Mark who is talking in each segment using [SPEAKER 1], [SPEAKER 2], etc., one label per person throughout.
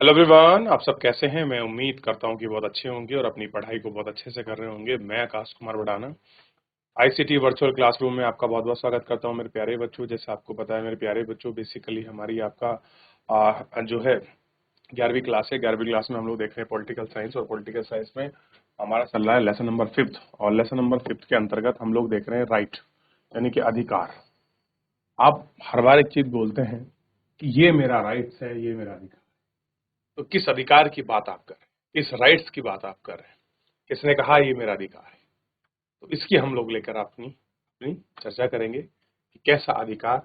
[SPEAKER 1] Hello everyone, आप सब कैसे हैं। मैं उम्मीद करता हूं कि बहुत अच्छे होंगे और अपनी पढ़ाई को बहुत अच्छे से कर रहे होंगे। मैं Akash Kumar Badana ICT virtual classroom में आपका बहुत बहुत स्वागत करता हूं। मेरे प्यारे बच्चों, जैसे आपको पता है मेरे प्यारे बच्चों, बेसिकली हमारी आपका जो है 11वीं क्लास है। 11वीं क्लास में हम लोग देख रहे हैं पॉलिटिकल साइंस, और पॉलिटिकल साइंस में हमारा चल रहा है लेसन नंबर 5। और लेसन नंबर 5 के अंतर्गत हम लोग देख रहे हैं राइट, यानी कि अधिकार। आप हर बार एक चीज बोलते हैं कि ये मेरा राइट्स है, ये मेरा अधिकार। तो किस अधिकार की बात आप कर रहे हैं, किस राइट्स की बात आप कर रहे हैं, किसने कहा ये मेरा अधिकार है? तो इसकी हम लोग लेकर अपनी अपनी चर्चा करेंगे कि कैसा अधिकार,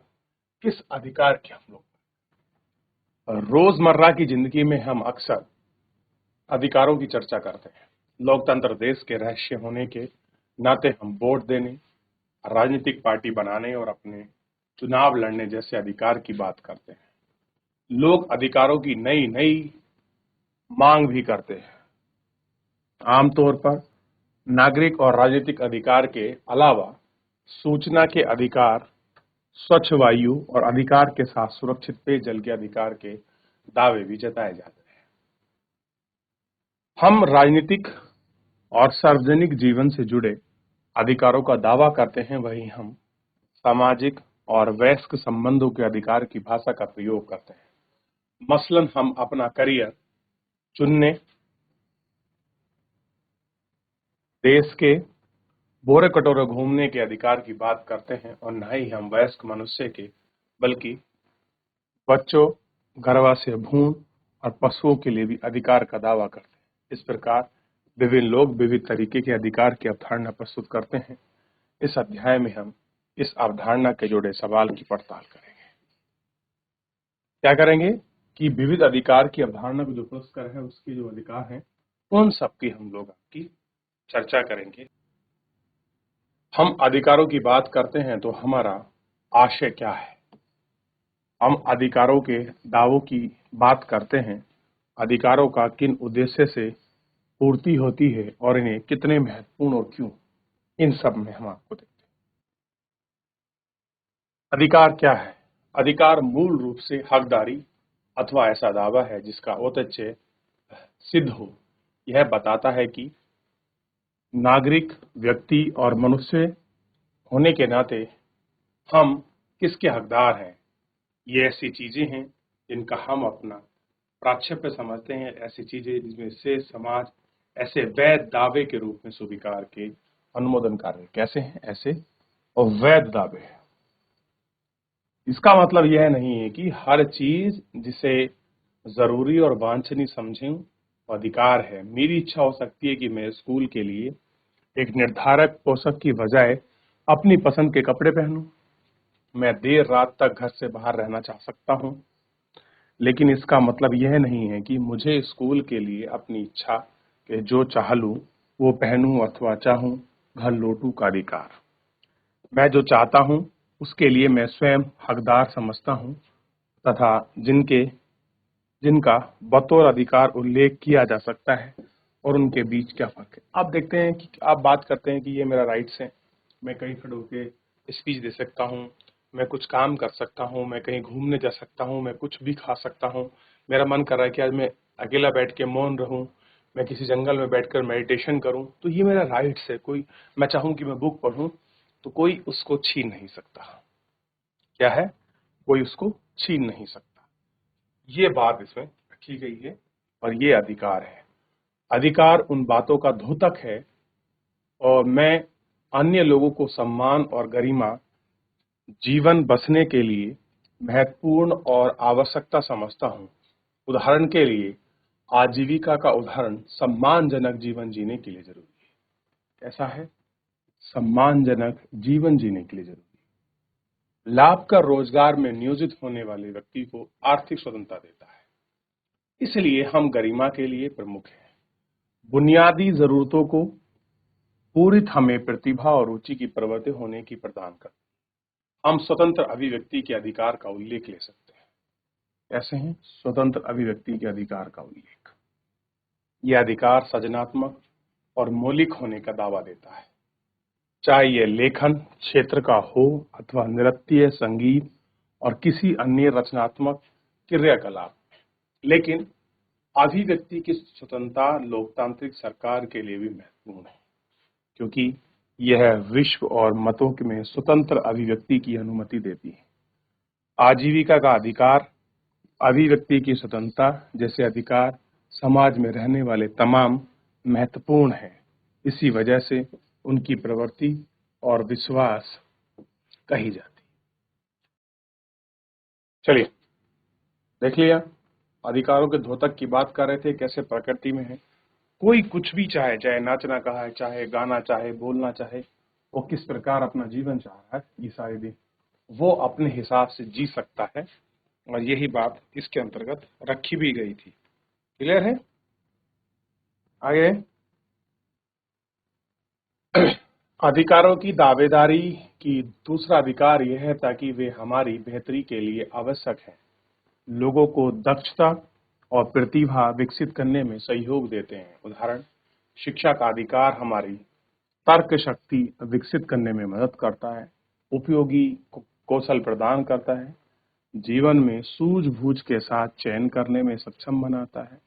[SPEAKER 1] किस अधिकार की हम लोग। रोजमर्रा की जिंदगी में हम अक्सर अधिकारों की चर्चा करते हैं। लोकतंत्र देश के रहस्य होने के नाते हम वोट देने, राजनीतिक पार्टी बनाने और अपने चुनाव लड़ने जैसे अधिकार की बात करते हैं। लोग अधिकारों की नई नई मांग भी करते हैं। आमतौर पर नागरिक और राजनीतिक अधिकार के अलावा सूचना के अधिकार, स्वच्छ वायु और अधिकार के साथ सुरक्षित पेयजल के अधिकार के दावे भी जताए जाते हैं। हम राजनीतिक और सार्वजनिक जीवन से जुड़े अधिकारों का दावा करते हैं, वहीं हम सामाजिक और वयस्क संबंधों के अधिकार की भाषा का प्रयोग करते हैं। मसलन हम अपना करियर चुनने, देश के बोरे कटोरे घूमने के अधिकार की बात करते हैं, और न ही हम वयस्क मनुष्य के, बल्कि बच्चों, गर्भाशय भ्रूण और पशुओं के लिए भी अधिकार का दावा करते हैं। इस प्रकार विभिन्न लोग विविध तरीके के अधिकार की अवधारणा प्रस्तुत करते हैं। इस अध्याय में हम इस अवधारणा के जुड़े सवाल की पड़ताल करेंगे। क्या करेंगे कि विविध अधिकार की अवधारणा को जो पुरस्कार है, उसके जो अधिकार हैं, उन सब की हम लोग आपकी चर्चा करेंगे। हम अधिकारों की बात करते हैं तो हमारा आशय क्या है? हम अधिकारों के दावों की बात करते हैं। अधिकारों का किन उद्देश्य से पूर्ति होती है और इन्हें कितने महत्वपूर्ण और क्यों, इन सब में हम आपको देखते हैं। अधिकार क्या है? अधिकार मूल रूप से हकदारी अथवा ऐसा दावा है जिसका औचित्य सिद्ध हो। यह बताता है कि नागरिक, व्यक्ति और मनुष्य होने के नाते हम किसके हकदार हैं। ये ऐसी चीजें हैं जिनका हम अपना प्राक्षेप्य समझते हैं, ऐसी चीजें जिसमें से समाज ऐसे वैध दावे के रूप में स्वीकार के अनुमोदन कार्य कैसे हैं, ऐसे और वैध दावे हैं। इसका मतलब यह नहीं है कि हर चीज जिसे जरूरी और वांछनीय समझें वो अधिकार है। मेरी इच्छा हो सकती है कि मैं स्कूल के लिए एक निर्धारक पोशाक की बजाय अपनी पसंद के कपड़े पहनूं। मैं देर रात तक घर से बाहर रहना चाह सकता हूं, लेकिन इसका मतलब यह नहीं है कि मुझे स्कूल के लिए अपनी इच्छा के जो चाह लूं वो पहनूं अथवा चाहूं घर लौटूं का अधिकार। मैं जो चाहता हूं उसके लिए मैं स्वयं हकदार समझता हूं, तथा जिनका बतौर अधिकार उल्लेख किया जा सकता है और उनके बीच क्या फर्क है। आप देखते हैं कि आप बात करते हैं कि ये मेरा राइट्स है, मैं कहीं खड़े होकर स्पीच दे सकता हूं, मैं कुछ काम कर सकता हूं, मैं कहीं घूमने जा सकता हूं, मैं कुछ भी खा सकता हूं। मेरा मन कर रहा है कि आज मैं अकेला बैठ के मौन रहूं, मैं किसी जंगल में बैठकर मेडिटेशन करूं, तो ये मेरा राइट्स है। कोई, मैं चाहूं कि मैं बुक पढूं तो कोई उसको छीन नहीं सकता। क्या है? कोई उसको छीन नहीं सकता। ये बात इसमें रखी गई है, और ये अधिकार है। अधिकार उन बातों का द्योतक है, और मैं अन्य लोगों को सम्मान और गरिमा, जीवन बसने के लिए महत्वपूर्ण और आवश्यकता समझता हूं। उदाहरण के लिए आजीविका का उदाहरण सम्मानजनक जीवन जीने के लिए जरूरी है। ऐसा है, सम्मानजनक जीवन जीने के लिए जरूरी है। लाभ का रोजगार में नियोजित होने वाले व्यक्ति को आर्थिक स्वतंत्रता देता है, इसलिए हम गरिमा के लिए प्रमुख हैं। बुनियादी जरूरतों को पूरित हमें प्रतिभा और रुचि की प्रवृत्ति होने की प्रदान करते हैं। हम स्वतंत्र अभिव्यक्ति के अधिकार का उल्लेख ले सकते हैं। कैसे हैं? स्वतंत्र अभिव्यक्ति के अधिकार का उल्लेख। यह अधिकार सृजनात्मक और मौलिक होने का दावा देता है, चाहे यह लेखन क्षेत्र का हो अथवा नृत्य, संगीत और किसी अन्य रचनात्मक क्रियाकलाप। लेकिन अभिव्यक्ति की स्वतंत्रता लोकतांत्रिक सरकार के लिए भी महत्वपूर्ण है, क्योंकि यह विश्व और मतों में स्वतंत्र अभिव्यक्ति की अनुमति देती है। आजीविका का अधिकार, अभिव्यक्ति की स्वतंत्रता जैसे अधिकार समाज में रहने वाले तमाम महत्वपूर्ण हैं। इसी वजह से उनकी प्रवृत्ति और विश्वास कही जाती। चलिए देख लिया, अधिकारों के द्योतक की बात कर रहे थे, कैसे प्रकृति में है। कोई कुछ भी चाहे, चाहे नाचना कहा है, चाहे गाना, चाहे बोलना, चाहे वो किस प्रकार अपना जीवन चाह रहा है, ये सारे दिन वो अपने हिसाब से जी सकता है, और यही बात इसके अंतर्गत रखी भी गई थी। क्लियर है? आगे अधिकारों की दावेदारी की दूसरा अधिकार यह है ताकि वे हमारी बेहतरी के लिए आवश्यक है, लोगों को दक्षता और प्रतिभा विकसित करने में सहयोग देते हैं। उदाहरण, शिक्षा का अधिकार हमारी तर्क शक्ति विकसित करने में मदद करता है, उपयोगी कौशल प्रदान करता है, जीवन में सूझबूझ के साथ चयन करने में सक्षम बनाता है।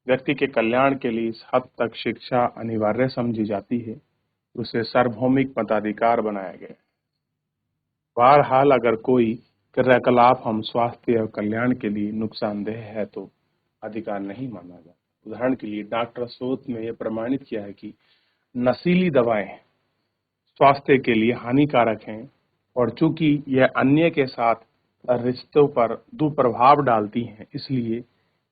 [SPEAKER 1] व्यक्ति के कल्याण के लिए इस हद तक शिक्षा अनिवार्य समझी जाती है, उसे सार्वभौमिक मताधिकार बनाया गया। बहरहाल अगर कोई क्रियाकलाप हम स्वास्थ्य और कल्याण के लिए नुकसानदेह है तो अधिकार नहीं माना जाता। उदाहरण के लिए डॉक्टर शोध में यह प्रमाणित किया है कि नशीली दवाएं स्वास्थ्य के लिए हानिकारक हैं, और चूंकि यह अन्य के साथ रिश्तों पर दुष्प्रभाव डालती हैं, इसलिए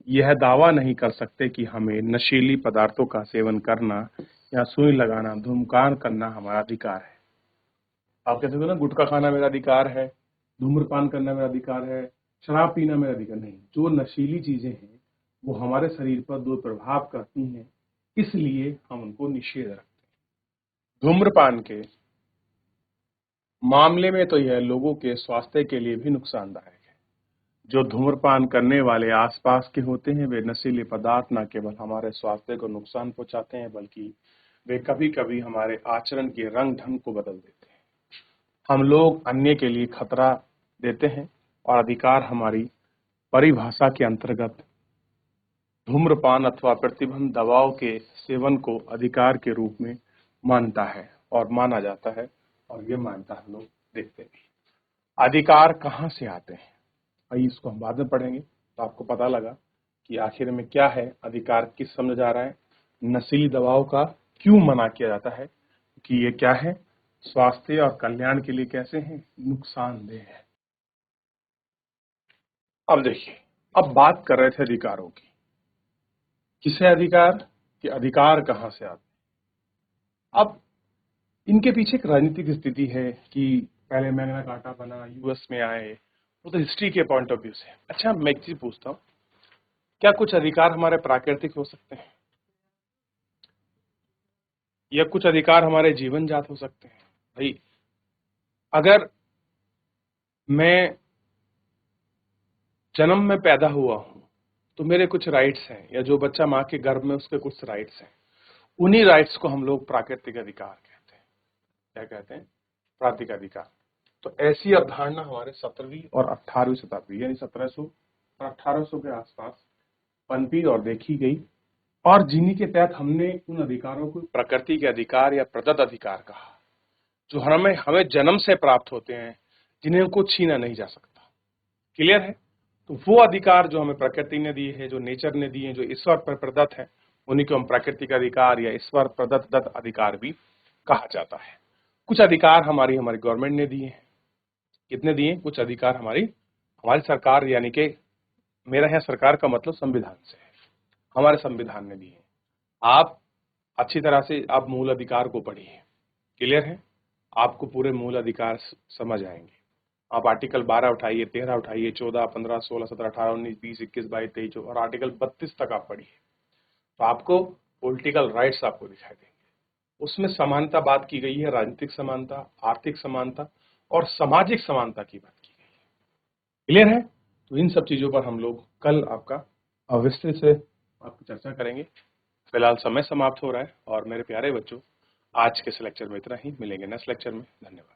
[SPEAKER 1] यह दावा नहीं कर सकते कि हमें नशीली पदार्थों का सेवन करना या सुई लगाना, धूम्रपान करना हमारा अधिकार है। आप कहते हो ना, गुटखा खाना मेरा अधिकार है, धूम्रपान करना मेरा अधिकार है, शराब पीना मेरा अधिकार नहीं। जो नशीली चीजें हैं वो हमारे शरीर पर दुष्प्रभाव करती हैं, इसलिए हम उनको निषेध रखते हैं। धूम्रपान के मामले में तो यह लोगों के स्वास्थ्य के लिए भी नुकसानदायक है। जो धूम्रपान करने वाले आसपास के होते हैं वे नशीले पदार्थ न केवल हमारे स्वास्थ्य को नुकसान पहुंचाते हैं, बल्कि वे कभी कभी हमारे आचरण के रंग ढंग को बदल देते हैं। हम लोग अन्य के लिए खतरा देते हैं, और अधिकार हमारी परिभाषा के अंतर्गत धूम्रपान अथवा प्रतिबंध दवाओं के सेवन को अधिकार के रूप में मानता है और माना जाता है, और ये मानता हम लोग देखते भी। अधिकार कहाँ से आते हैं, भाई इसको हम बाद में पढ़ेंगे, तो आपको पता लगा कि आखिर में क्या है, अधिकार किस समझ आ रहा है, नशीली दवाओं का क्यों मना किया जाता है, कि ये क्या है, स्वास्थ्य और कल्याण के लिए कैसे हैं, नुकसानदेह है। अब देखिए, अब बात कर रहे थे अधिकारों की। किसे अधिकार, कि अधिकार कहां से आते हैं। अब इनके पीछे एक राजनीतिक स्थिति है कि पहले मैग्ना कार्टा बना, यूएस में आए, वो तो हिस्ट्री के पॉइंट ऑफ व्यू से। अच्छा, मैं एक चीज पूछता हूँ, क्या कुछ अधिकार हमारे प्राकृतिक हो सकते हैं, या कुछ अधिकार हमारे जीवन जात हो सकते हैं? भाई अगर मैं जन्म में पैदा हुआ हूं तो मेरे कुछ राइट्स हैं, या जो बच्चा माँ के गर्भ में उसके कुछ राइट्स हैं, उन्हीं राइट्स को हम लोग प्राकृतिक अधिकार कहते हैं। क्या कहते हैं? प्राकृतिक अधिकार। तो ऐसी अवधारणा हमारे 17वीं और 18वीं शताब्दी यानी 1700 और 1800 के आसपास पनपी और देखी गई, और जिन्हीं के तहत हमने उन अधिकारों को प्रकृति के अधिकार या प्रदत्त अधिकार कहा, जो हमें जन्म से प्राप्त होते हैं, जिन्हें को छीना नहीं जा सकता। क्लियर है? तो वो अधिकार जो हमें प्रकृति ने दिए हैं, जो नेचर ने दिए हैं, जो ईश्वर पर प्रदत्त है, उन्हीं को हम प्राकृतिक अधिकार या ईश्वर प्रदत्त अधिकार भी कहा जाता है। कुछ अधिकार हमारी गवर्नमेंट ने दिए हैं। कितने दिए? कुछ अधिकार हमारी सरकार, यानी कि मेरा यहाँ सरकार का मतलब संविधान से है, हमारे संविधान ने दिए हैं। आप अच्छी तरह से आप मूल अधिकार को पढ़िए। क्लियर है? आपको पूरे मूल अधिकार समझ आएंगे। आप आर्टिकल 12 उठाइए, 13 उठाइए, 14, 15, 16, 17, 18, 19, 20, 21, 22, 23 और आर्टिकल 32 तक आप पढ़िए, तो आपको पॉलिटिकल राइट्स आपको दिखाई देंगे। उसमें समानता बात की गई है, राजनीतिक समानता, आर्थिक समानता और सामाजिक समानता की बात की गई है। क्लियर है? तो इन सब चीजों पर हम लोग कल आपका विस्तृत से आपकी चर्चा करेंगे। फिलहाल समय समाप्त हो रहा है, और मेरे प्यारे बच्चों, आज के इस लेक्चर में इतना ही। मिलेंगे नेक्स्ट लेक्चर में। धन्यवाद।